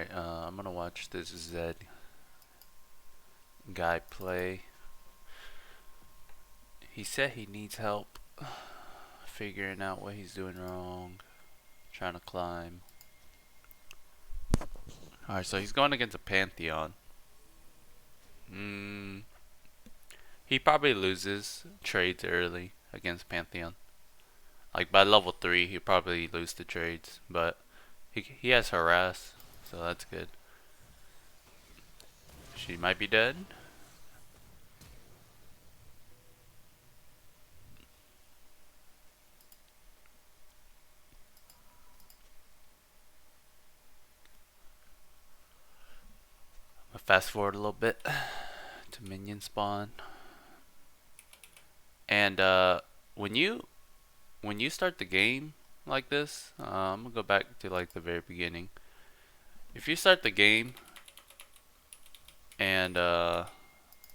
Alright, I'm gonna watch this Zed guy play. He said he needs help figuring out what he's doing wrong, trying to climb. Alright, so he's going against a Pantheon. He probably loses trades early against Pantheon. Like by level 3, he probably lose the trades, but he has harass, so that's good. She might be dead. I'll fast forward a little bit to minion spawn. And when you start the game like this, I'm gonna go back to like the very beginning. If you start the game and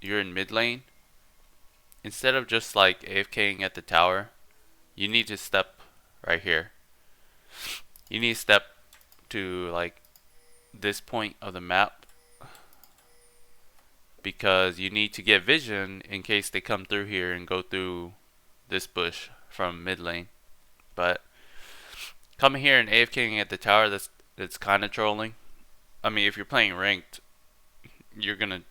you're in mid lane, instead of just like AFKing at the tower, you need to step right here. You need to step to like this point of the map because you need to get vision in case they come through here and go through this bush from mid lane. But coming here and AFKing at the tower, that's kind of trolling. I mean, if you're playing ranked, you're gonna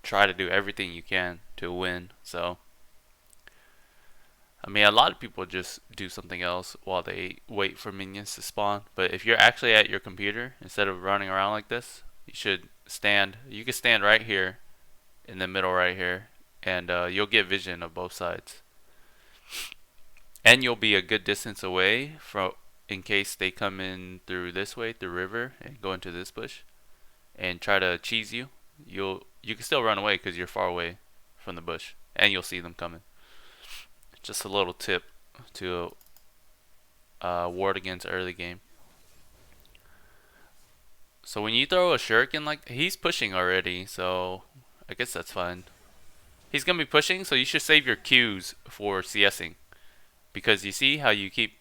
try to do everything you can to win. So I mean, a lot of people just do something else while they wait for minions to spawn. But if you're actually at your computer, instead of running around like this, you should stand. You can stand right here, in the middle right here, and you'll get vision of both sides. And you'll be a good distance away from, in case they come in through this way, through river, and go into this bush, and try to cheese you. You can still run away because you're far away from the bush, and you'll see them coming. Just a little tip to ward against early game. So when you throw a shuriken, like, he's pushing already, so I guess that's fine. He's gonna be pushing, so you should save your Qs for CSing, because you see how you keep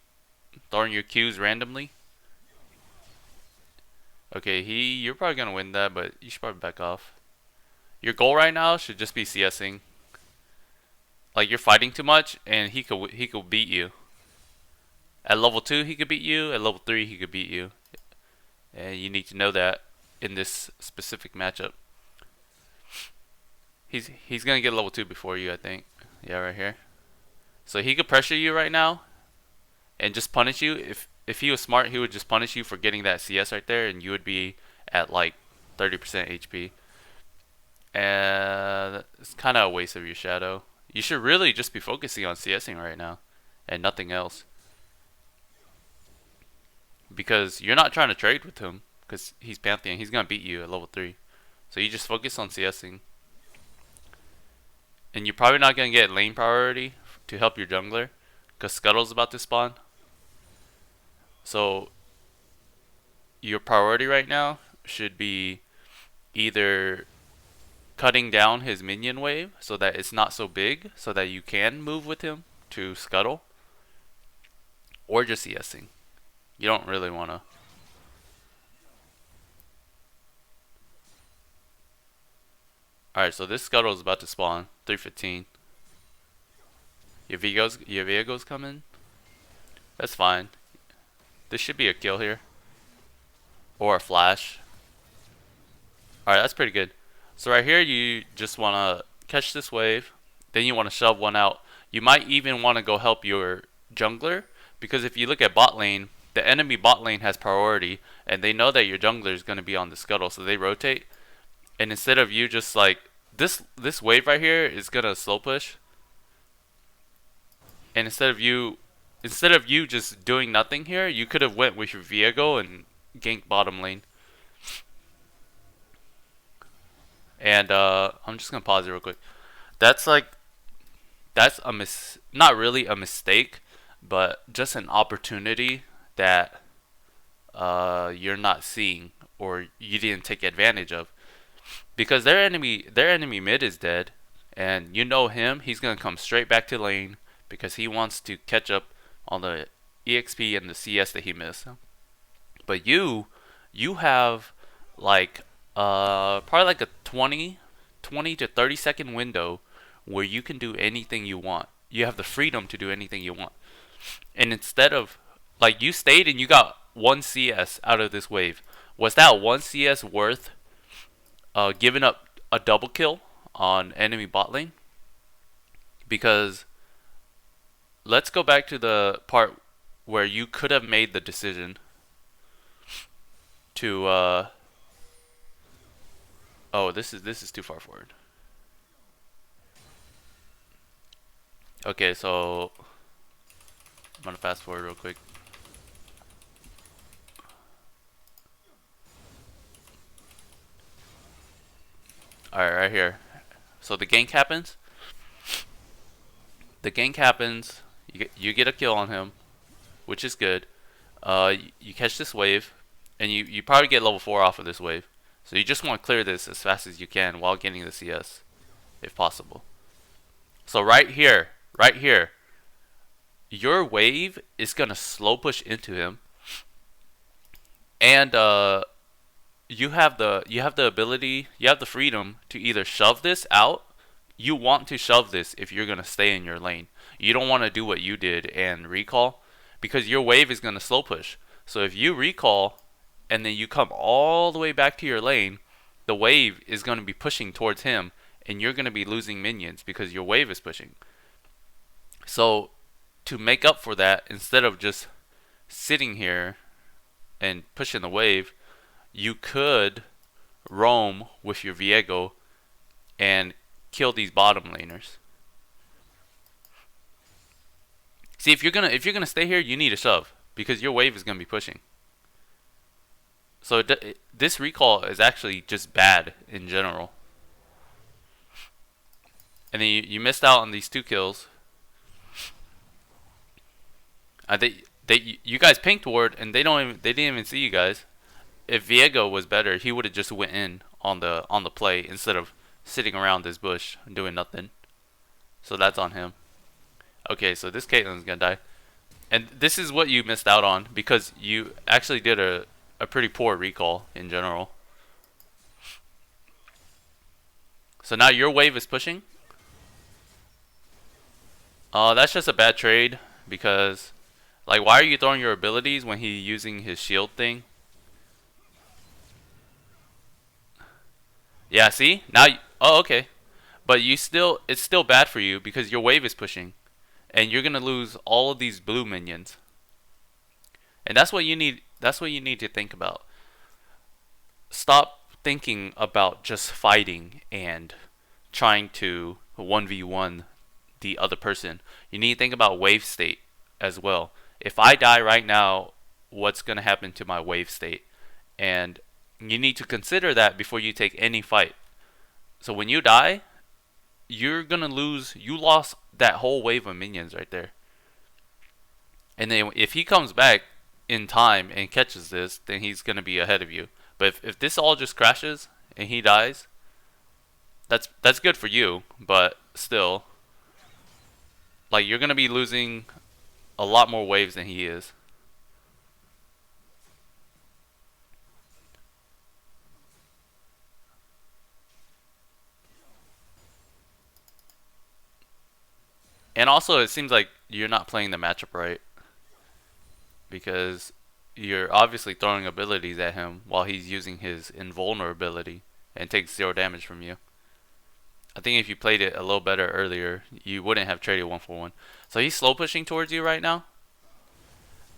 throwing your Qs randomly. Okay, you're probably gonna win that, but you should probably back off. Your goal right now should just be CSing. Like, you're fighting too much, and he could beat you. At level 2, he could beat you. At level 3, he could beat you. And you need to know that in this specific matchup. He's gonna get level 2 before you, I think. Yeah, right here. So he could pressure you right now, and just punish you. If he was smart, he would just punish you for getting that CS right there, and you would be at like 30% HP. And it's kind of a waste of your shadow. You should really just be focusing on CSing right now and nothing else. Because you're not trying to trade with him because he's Pantheon. He's going to beat you at level 3. So you just focus on CSing. And you're probably not going to get lane priority to help your jungler because Scuttle's about to spawn. So your priority right now should be either cutting down his minion wave so that it's not so big so that you can move with him to scuttle, or just CSing. You don't really want to. Alright, so this scuttle is about to spawn 315. Your Viego's coming. That's fine. This should be a kill here, or a flash. Alright, that's pretty good. So right here, you just want to catch this wave. Then you want to shove one out. You might even want to go help your jungler, because if you look at bot lane, the enemy bot lane has priority, and they know that your jungler is going to be on the scuttle, so they rotate. And instead of you just like this wave right here is gonna slow push, and instead of you just doing nothing here, you could have went with your Viego and ganked bottom lane. And I'm just gonna pause it real quick. That's not really a mistake, but just an opportunity that you're not seeing, or you didn't take advantage of, because their enemy mid is dead, and you know him. He's gonna come straight back to lane because he wants to catch up on the EXP and the CS that he missed. But you have like probably like a 20 to 30-second window where you can do anything you want. You have the freedom to do anything you want. And instead of, like, you stayed and you got 1 CS out of this wave. Was that 1 CS worth giving up a double kill on enemy bot lane? Because let's go back to the part where you could have made the decision to oh, this is too far forward. Okay, so I'm gonna fast forward real quick. Alright, right here. So the gank happens. The gank happens. You get a kill on him, which is good. You catch this wave, and you probably get level 4 off of this wave. So you just want to clear this as fast as you can while getting the CS, if possible. So right here, your wave is gonna slow push into him, and you have the ability, you have the freedom to either shove this out. You want to shove this if you're gonna stay in your lane. You don't want to do what you did and recall, because your wave is gonna slow push. So if you recall and then you come all the way back to your lane, the wave is gonna be pushing towards him, and you're gonna be losing minions because your wave is pushing. So to make up for that, instead of just sitting here and pushing the wave, you could roam with your Viego and kill these bottom laners. See, if you're gonna stay here, you need a shove because your wave is gonna be pushing. So this recall is actually just bad in general. And then you missed out on these 2 kills. You guys pinked ward and they didn't even see you guys. If Viego was better, he would have just went in on the play instead of sitting around this bush and doing nothing. So that's on him. Okay, so this Caitlyn's gonna die. And this is what you missed out on because you actually did a pretty poor recall in general. So now your wave is pushing. That's just a bad trade because, like, why are you throwing your abilities when he's using his shield thing? Yeah, see? Now, oh, okay. But it's still bad for you because your wave is pushing. And you're going to lose all of these blue minions. And that's what you need to think about. Stop thinking about just fighting and trying to 1v1 the other person. You need to think about wave state as well. If I die right now, what's going to happen to my wave state? And you need to consider that before you take any fight. So when you die, you're going to lose. You lost that whole wave of minions right there. And then if he comes back in time and catches this, then he's going to be ahead of you. But if this all just crashes and he dies, that's good for you. But still, like, you're going to be losing a lot more waves than he is. And also, it seems like you're not playing the matchup right. Because you're obviously throwing abilities at him while he's using his invulnerability and takes 0 damage from you. I think if you played it a little better earlier, you wouldn't have traded 1-for-1. So he's slow pushing towards you right now.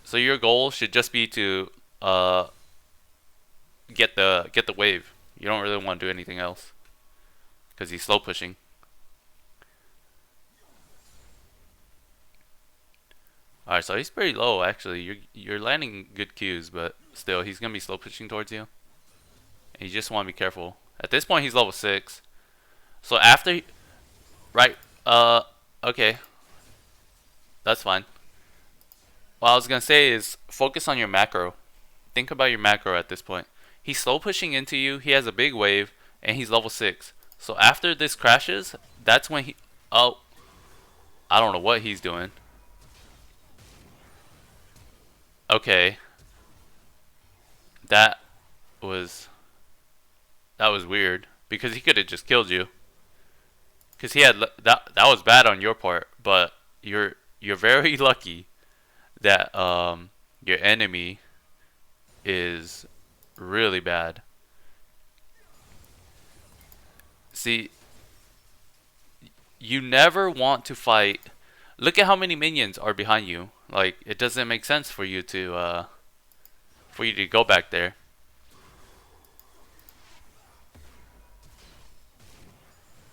So your goal should just be to get the wave. You don't really want to do anything else because he's slow pushing. Alright, so he's pretty low actually. You're landing good Qs, but still he's gonna be slow pushing towards you. And you just want to be careful. At this point he's level 6. So after okay. That's fine. What I was gonna say is focus on your macro. Think about your macro at this point. He's slow pushing into you, he has a big wave, and he's level 6. So after this crashes, that's when I don't know what he's doing. Okay. That was That was weird because he could have just killed you. Because he had that was bad on your part, but you're very lucky that your enemy is really bad. See, you never want to fight. Look at how many minions are behind you. Like it doesn't make sense for you to go back there.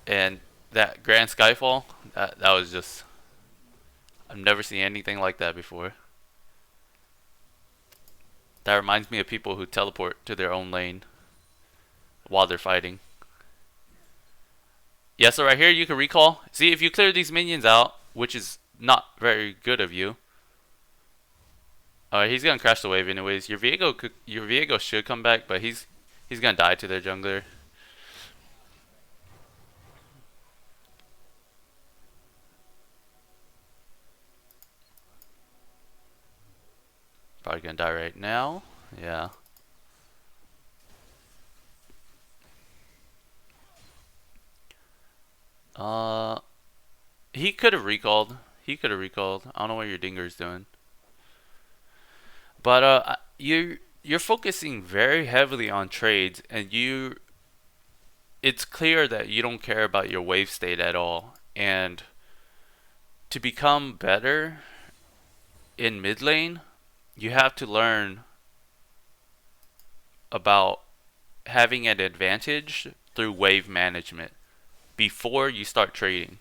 And that Grand Skyfall, that was just I've never seen anything like that before. That reminds me of people who teleport to their own lane while they're fighting. Yeah, so right here you can recall. See, if you clear these minions out, which is not very good of you. He's gonna crash the wave anyways. Your Viego should come back, but he's gonna die to their jungler. Probably gonna die right now. Yeah. Uh, he could have recalled. He could have recalled. I don't know what your dinger's doing. But you're focusing very heavily on trades, and it's clear that you don't care about your wave state at all. And to become better in mid lane, you have to learn about having an advantage through wave management before you start trading.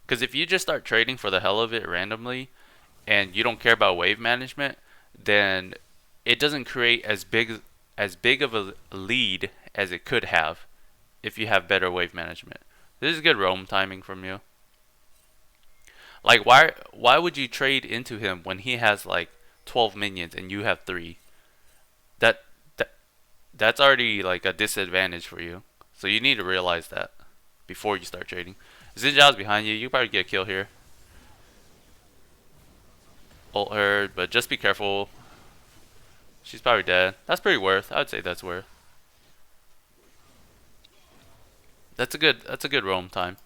Because if you just start trading for the hell of it randomly and you don't care about wave management, then it doesn't create as big of a lead as it could have if you have better wave management. This is good roam timing from you. Like why would you trade into him when he has like 12 minions and you have 3? That that that's already like a disadvantage for you. So you need to realize that before you start trading. Zinjao's behind you. You probably get a kill here. Ult her, but just be careful. She's probably dead. That's pretty worth. I would say that's worth. That's a good roam time.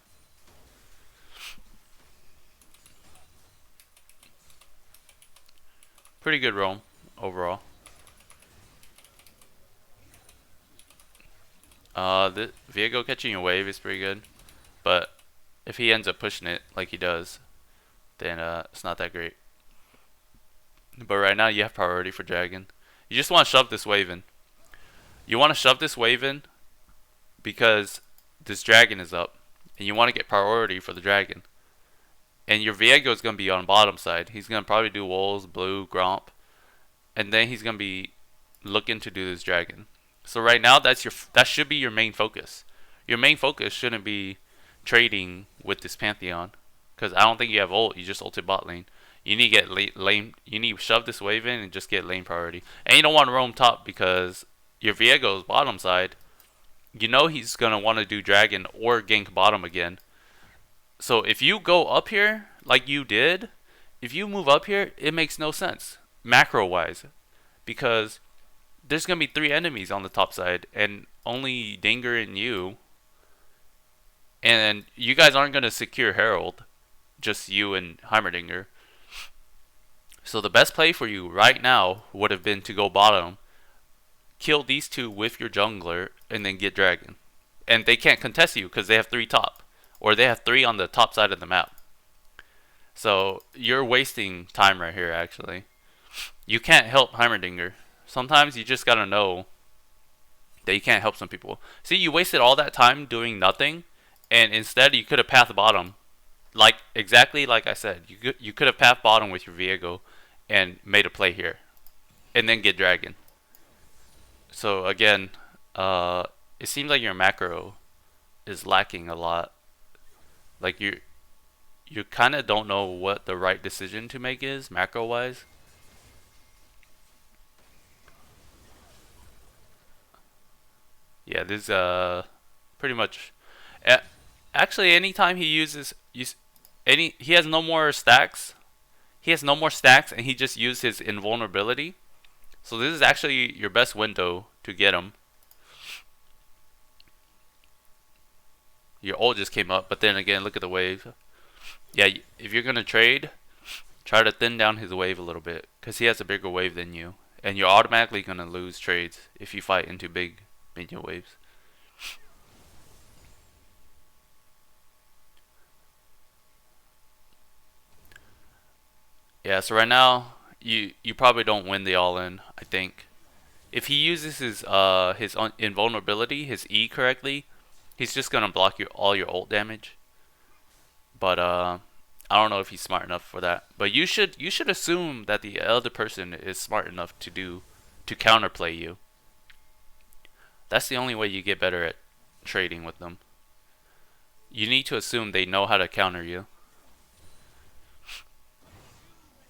Pretty good roam overall. The Viego catching a wave is pretty good, but if he ends up pushing it like he does, then it's not that great. But right now you have priority for dragon. You just want to shove this wave in. You want to shove this wave in because this dragon is up, and you want to get priority for the dragon. And your Viego is going to be on bottom side. He's going to probably do wolves, blue, gromp, and then he's going to be looking to do this dragon. So right now that should be your main focus. Your main focus shouldn't be trading with this Pantheon, because I don't think you have ult. You just ulted bot lane. You need to get lane. You need to shove this wave in and just get lane priority. And you don't want to roam top because your Viego's bottom side. You know he's gonna want to do dragon or gank bottom again. So if you go up here like you did, if you move up here, it makes no sense macro wise, because there's gonna be 3 enemies on the top side and only Dinger and you. And you guys aren't gonna secure Herald, just you and Heimerdinger. So the best play for you right now would have been to go bottom, kill these 2 with your jungler, and then get dragon. And they can't contest you because they have 3 top, or they have 3 on the top side of the map. So you're wasting time right here. Actually, you can't help Heimerdinger. Sometimes you just gotta know that you can't help some people. See, you wasted all that time doing nothing, and instead you could have pathed bottom, like exactly like I said. You could have pathed bottom with your Viego and made a play here, and then get dragon. So again, it seems like your macro is lacking a lot. Like you kind of don't know what the right decision to make is macro wise. Yeah, this pretty much. Actually, anytime he uses he has no more stacks. He has no more stacks, and he just used his invulnerability. So this is actually your best window to get him. Your ult just came up, but then again, look at the wave. Yeah, if you're gonna trade, try to thin down his wave a little bit, because he has a bigger wave than you. And you're automatically gonna lose trades if you fight into big minion waves. Yeah, so right now you probably don't win the all in, I think. If he uses his invulnerability, his E correctly, he's just gonna block all your ult damage. But I don't know if he's smart enough for that. But you should assume that the other person is smart enough to counterplay you. That's the only way you get better at trading with them. You need to assume they know how to counter you.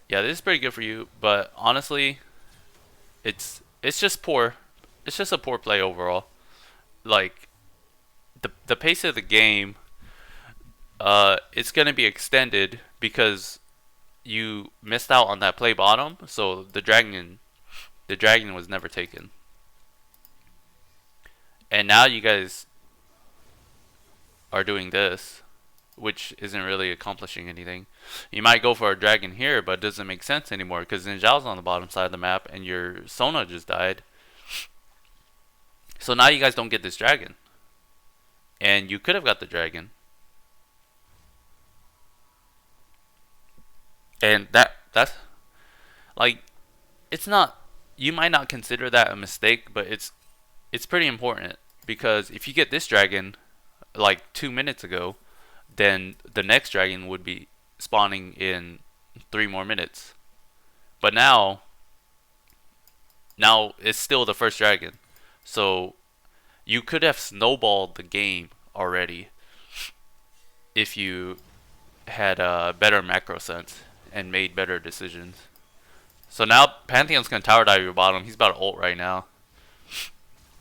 Yeah, this is pretty good for you, but honestly, it's just poor. It's just a poor play overall. Like the pace of the game, it's gonna be extended because you missed out on that play bottom. So the dragon was never taken, and now you guys are doing this, which isn't really accomplishing anything. You might go for a dragon here, but it doesn't make sense anymore because Ninjao's on the bottom side of the map and your Sona just died. So now you guys don't get this dragon. And you could have got the dragon. And that's like, it's not, you might not consider that a mistake, but it's pretty important, because if you get this dragon like 2 minutes ago, then the next dragon would be spawning in 3 more minutes. But now it's still the first dragon. So you could have snowballed the game already if you had a better macro sense and made better decisions. So now Pantheon's gonna tower dive your bottom. He's about to ult right now.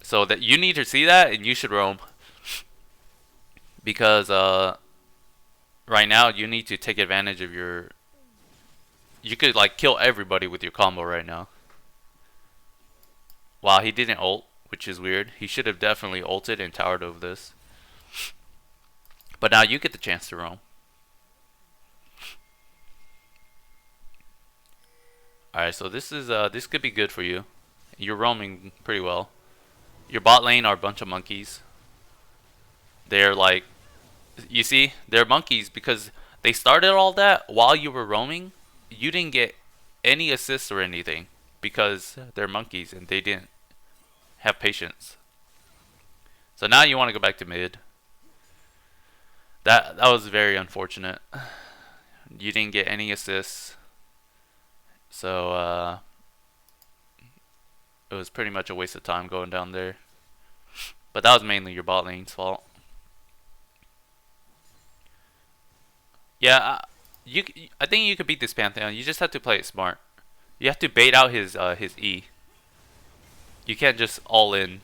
So that you need to see that, and you should roam. Because right now you need to take advantage of your, you could like kill everybody with your combo right now. Wow, he didn't ult, which is weird. He should have definitely ulted and towered over this. But now you get the chance to roam. Alright, so this is this could be good for you. You're roaming pretty well. Your bot lane are a bunch of monkeys. They're like, you see, they're monkeys because they started all that while you were roaming. You didn't get any assists or anything because they're monkeys and they didn't have patience. So now you want to go back to mid. That was very unfortunate. You didn't get any assists. So it was pretty much a waste of time going down there. But that was mainly your bot lane's fault. Yeah, I think you could beat this Pantheon. You just have to play it smart. You have to bait out his E. You can't just all in.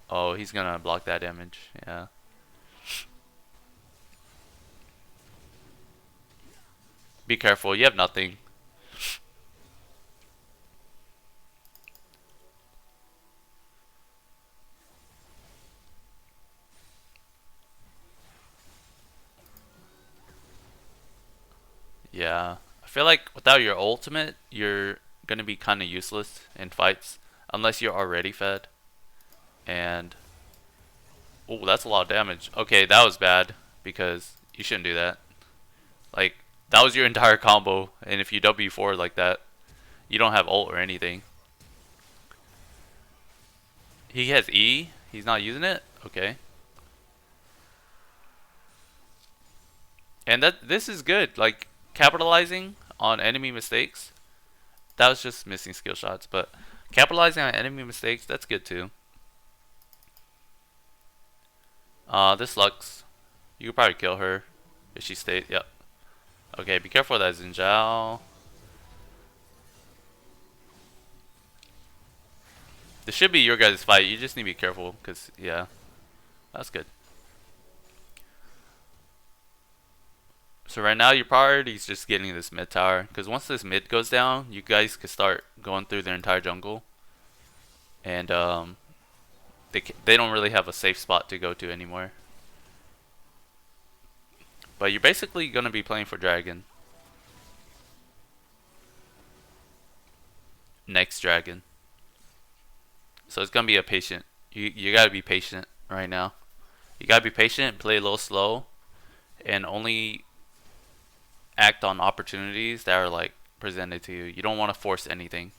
Oh, he's gonna block that damage. Yeah. Be careful. You have nothing. Yeah. I feel like without your ultimate, you're gonna be kind of useless in fights unless you're already fed. And oh, that's a lot of damage. Okay, that was bad because you shouldn't do that. Like, that was your entire combo, and if you W forward like that, you don't have ult or anything. He has E. He's not using it. Okay. And this is good. Like, capitalizing on enemy mistakes. That was just missing skill shots, but capitalizing on enemy mistakes, that's good too. This Lux, you could probably kill her if she stays. Yep. Okay, be careful of that Xin Zhao. This should be your guys' fight. You just need to be careful, because, yeah. That's good. So right now your priority is just getting this mid tower, because once this mid goes down, you guys can start going through their entire jungle. And they don't really have a safe spot to go to anymore. But you're basically gonna be playing for dragon. Next dragon. So it's gonna be a patient. You gotta be patient right now. You gotta be patient, play a little slow, and only act on opportunities that are like presented to you. You don't want to force anything.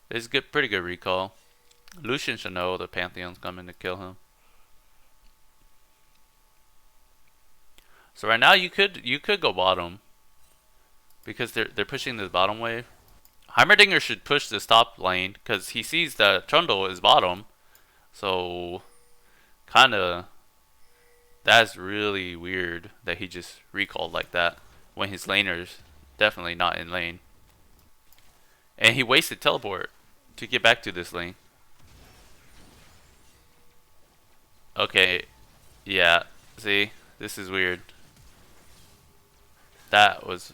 It's good, pretty good recall. Lucian should know the Pantheon's coming to kill him. So right now you could go bottom because they're pushing this bottom wave. Heimerdinger should push this top lane because he sees that Trundle is bottom. So kinda that's really weird that he just recalled like that when his laner's definitely not in lane. And he wasted teleport to get back to this lane. Okay, yeah, see, this is weird. That was...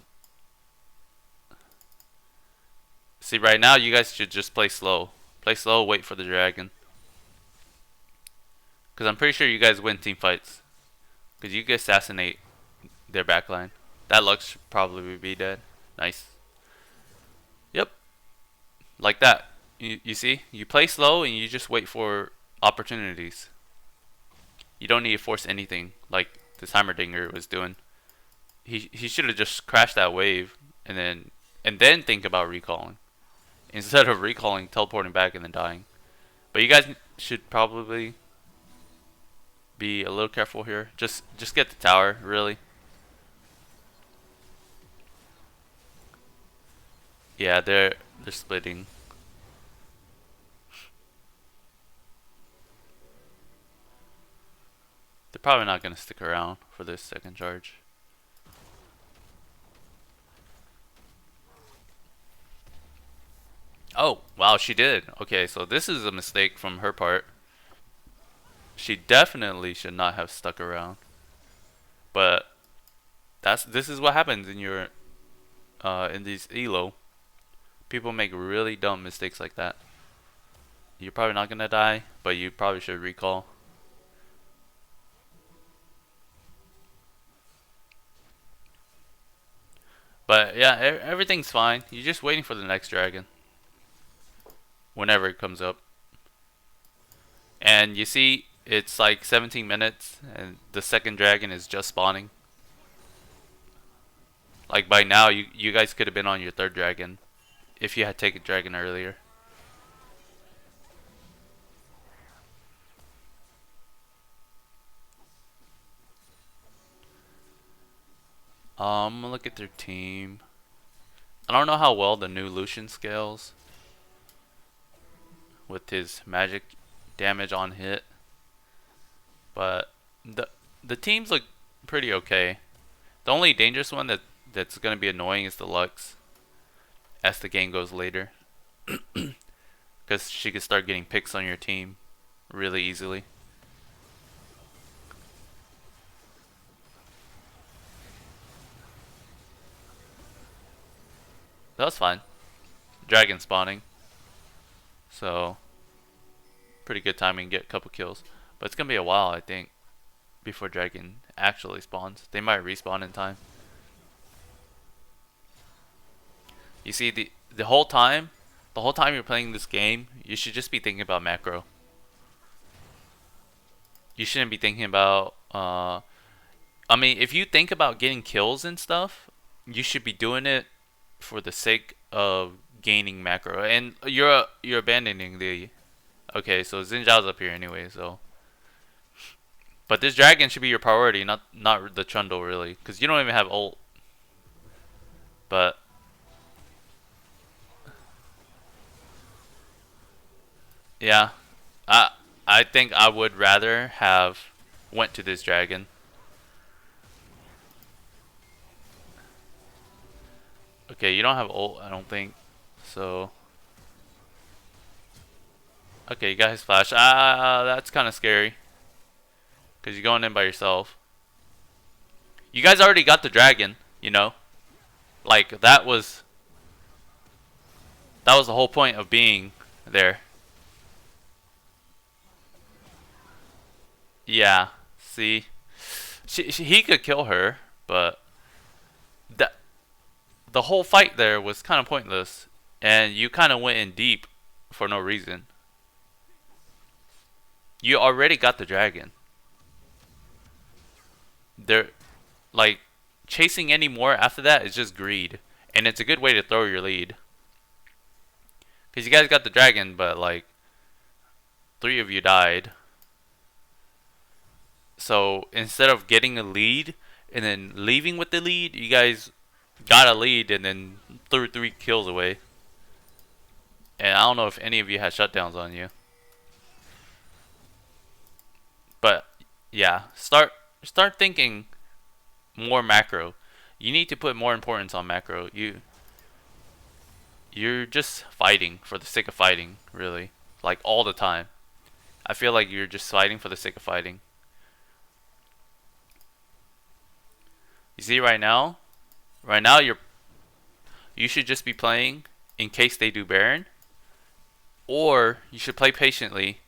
See, right now you guys should just play slow. Play slow, wait for the dragon. Because I'm pretty sure you guys win team fights. Because you can assassinate their backline. That Lux should probably be dead. Nice. Yep. Like that. You see? You play slow and you just wait for opportunities. You don't need to force anything like this Heimerdinger was doing. He should have just crashed that wave and then think about recalling. Instead of recalling, teleporting back and then dying. But you guys should probably be a little careful here. Just get the tower, really. Yeah, they're splitting. They're probably not gonna stick around for this second charge. Oh, wow, she did. Okay, so this is a mistake from her part. She definitely should not have stuck around. But this is what happens in your in these elo. People make really dumb mistakes like that. You're probably not gonna die, but you probably should recall. But yeah, everything's fine. You're just waiting for the next dragon. Whenever it comes up. And you see, it's like 17 minutes, and the second dragon is just spawning. Like by now, you guys could have been on your third dragon if you had taken dragon earlier. Look at their team. I don't know how well the new Lucian scales with his magic damage on hit, but the teams look pretty okay. The only dangerous one that's gonna be annoying is the Lux as the game goes later, because she could start getting picks on your team really easily. That's fine. Dragon spawning. So, pretty good timing, get a couple kills. But it's going to be a while, I think, before dragon actually spawns. They might respawn in time. You see, the whole time you're playing this game, you should just be thinking about macro. You shouldn't be thinking about, I mean, if you think about getting kills and stuff, you should be doing it for the sake of gaining macro. And you're abandoning the... Okay, so Xin Zhao's up here anyway, so... But this dragon should be your priority, not the Trundle, really. Because you don't even have ult. But... yeah. I think I would rather have went to this dragon. Okay, you don't have ult, I don't think. So... Okay, you got his flash. That's kind of scary. Because you're going in by yourself. You guys already got the dragon, you know. Like that was the whole point of being there. Yeah. See, he could kill her, but that the whole fight there was kind of pointless, and you kind of went in deep for no reason. You already got the dragon. There, like, chasing any more after that is just greed, and it's a good way to throw your lead. Cause you guys got the dragon, but like 3 of you died. So instead of getting a lead and then leaving with the lead, you guys got a lead and then threw 3 kills away. And I don't know if any of you had shutdowns on you. But yeah, start thinking more macro. You need to put more importance on macro. You're just fighting for the sake of fighting, really. Like all the time. I feel like you're just fighting for the sake of fighting. You see right now you should just be playing in case they do Baron, or you should play patiently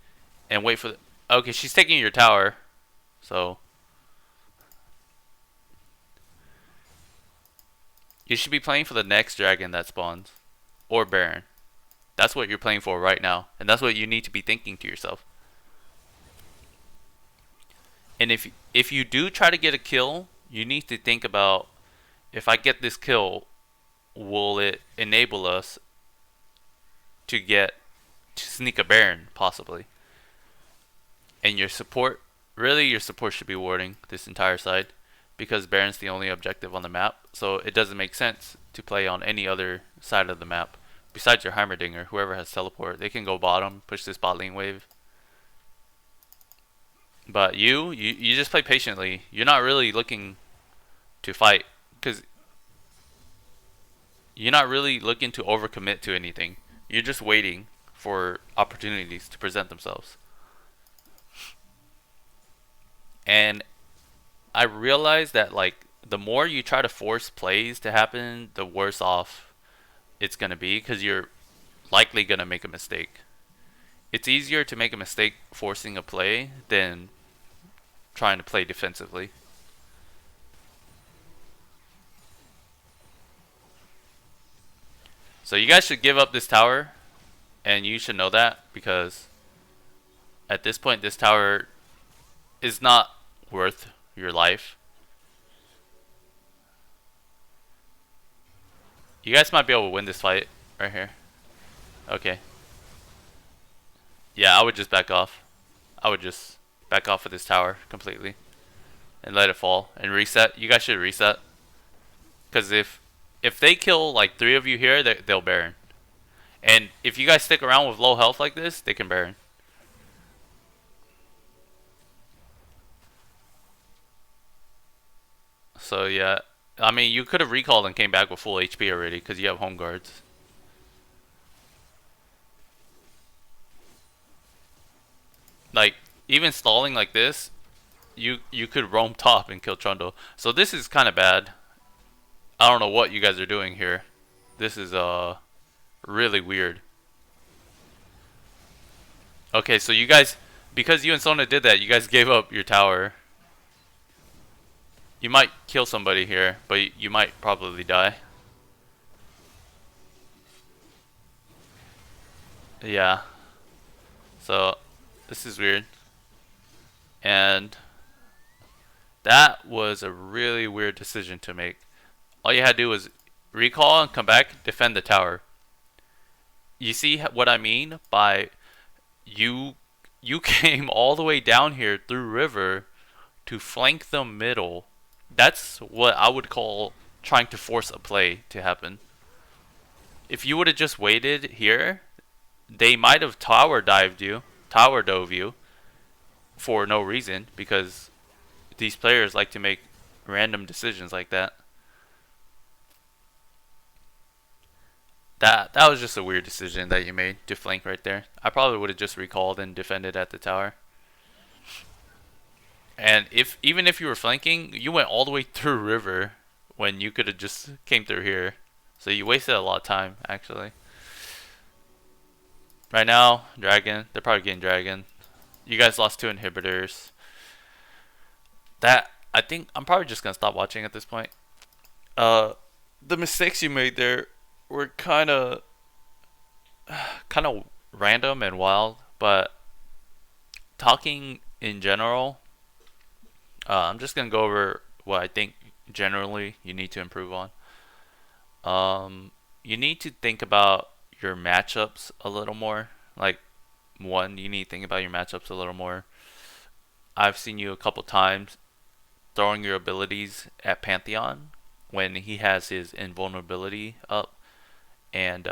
and wait for the, okay, she's taking your tower. So you should be playing for the next dragon that spawns or Baron. That's what you're playing for right now, and that's what you need to be thinking to yourself. And if you do try to get a kill, you need to think about, if I get this kill, will it enable us to sneak a Baron possibly? And your support should be warding this entire side, because Baron's the only objective on the map. So it doesn't make sense to play on any other side of the map besides your Heimerdinger. Whoever has teleport, they can go bottom, push this bot lane wave. But you just play patiently. You're not really looking to fight, because you're not really looking to overcommit to anything. You're just waiting for opportunities to present themselves. And I realize that, like, the more you try to force plays to happen, the worse off it's going to be, because you're likely going to make a mistake. It's easier to make a mistake forcing a play than trying to play defensively. So you guys should give up this tower, and you should know that, because at this point this tower is not worth your life. You guys might be able to win this fight right here. Okay. Yeah, I would just back off. I would just back off of this tower completely and let it fall and reset. You guys should reset, because if they kill like 3 of you here, they'll Baron. And if you guys stick around with low health like this, they can Baron. So yeah, I mean, you could have recalled and came back with full HP already, because you have home guards. Like, even stalling like this, you could roam top and kill Trundle. So this is kind of bad. I don't know what you guys are doing here. This is really weird. Okay, so you guys, because you and Sona did that, you guys gave up your tower. You might kill somebody here, but you might probably die. Yeah. So this is weird. And that was a really weird decision to make. All you had to do was recall and come back, defend the tower. You see what I mean by you came all the way down here through river to flank the middle. That's what I would call trying to force a play to happen. If you would have just waited here, they might have tower dove you for no reason, because these players like to make random decisions like that. That was just a weird decision that you made to flank right there. I probably would have just recalled and defended at the tower. And even if you were flanking, you went all the way through river when you could have just came through here. So you wasted a lot of time, actually. Right now, Dragon. They're probably getting Dragon. You guys lost 2 inhibitors. That, I think, I'm probably just going to stop watching at this point. The mistakes you made there were kind of random and wild, but talking in general, I'm just gonna go over what I think generally you need to improve on. You need to think about your matchups a little more. Like, one, you need to think about your matchups a little more. I've seen you a couple times throwing your abilities at Pantheon when he has his invulnerability up, and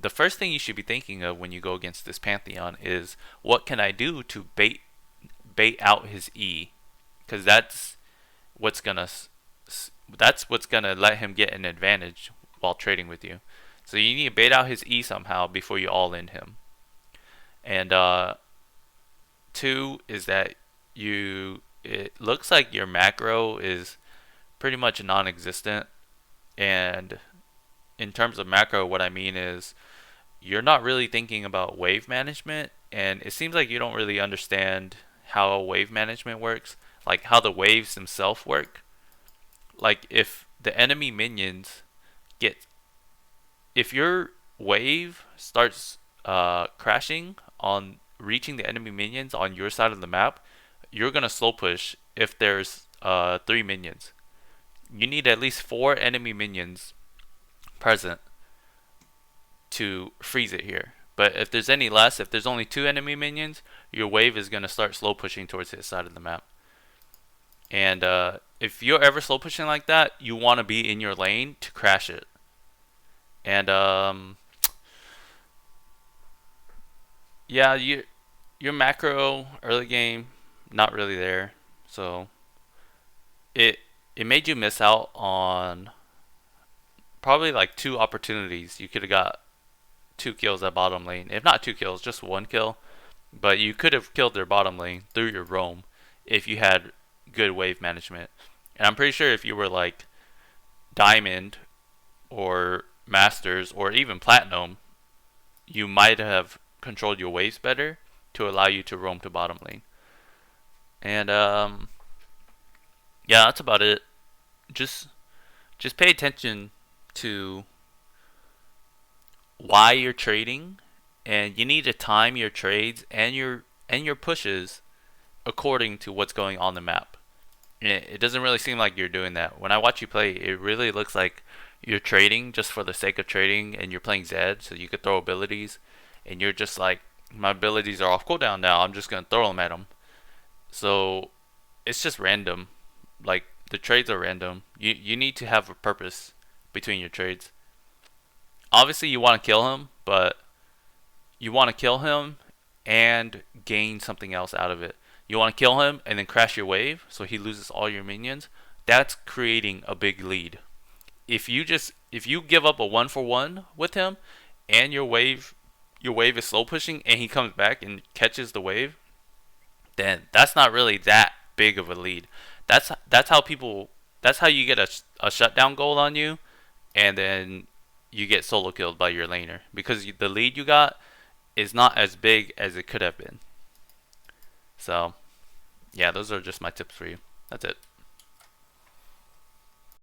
the first thing you should be thinking of when you go against this Pantheon is, what can I do to bait out his E? Because what's gonna let him get an advantage while trading with you. So you need to bait out his E somehow before you all in him. And 2 is that it looks like your macro is pretty much non-existent. And in terms of macro, what I mean is you're not really thinking about wave management, and it seems like you don't really understand how wave management works, like how the waves themselves work. Like, if the enemy minions if your wave starts crashing on reaching the enemy minions on your side of the map, you're gonna slow push if there's 3 minions. You need at least 4 enemy minions present to freeze it here. But if there's any less, if there's only 2 enemy minions, your wave is going to start slow pushing towards his side of the map. And if you're ever slow pushing like that, you want to be in your lane to crash it. And yeah, your macro early game, not really there. So it made you miss out on probably like 2 opportunities. You could have got 2 kills at bottom lane. If not 2 kills, just 1 kill. But you could have killed their bottom lane through your roam if you had good wave management. And I'm pretty sure if you were like Diamond or Masters or even Platinum, you might have controlled your waves better to allow you to roam to bottom lane. And yeah, that's about it. Just pay attention to why you're trading, and you need to time your trades and your pushes according to what's going on the map. And it doesn't really seem like you're doing that. When I watch you play, it really looks like you're trading just for the sake of trading, and you're playing Zed so you could throw abilities, and you're just like, my abilities are off cooldown now, I'm just gonna throw them at them. So it's just random. Like, the trades are random. You need to have a purpose between your trades. Obviously you want to kill him, but you want to kill him and gain something else out of it. You want to kill him and then crash your wave so he loses all your minions. That's creating a big lead. If you give up a 1-for-1 with him and your wave is slow pushing and he comes back and catches the wave, then that's not really that big of a lead. That's how you get a shutdown gold on you, and then you get solo killed by your laner, because the lead you got is not as big as it could have been. So yeah, those are just my tips for you. That's it.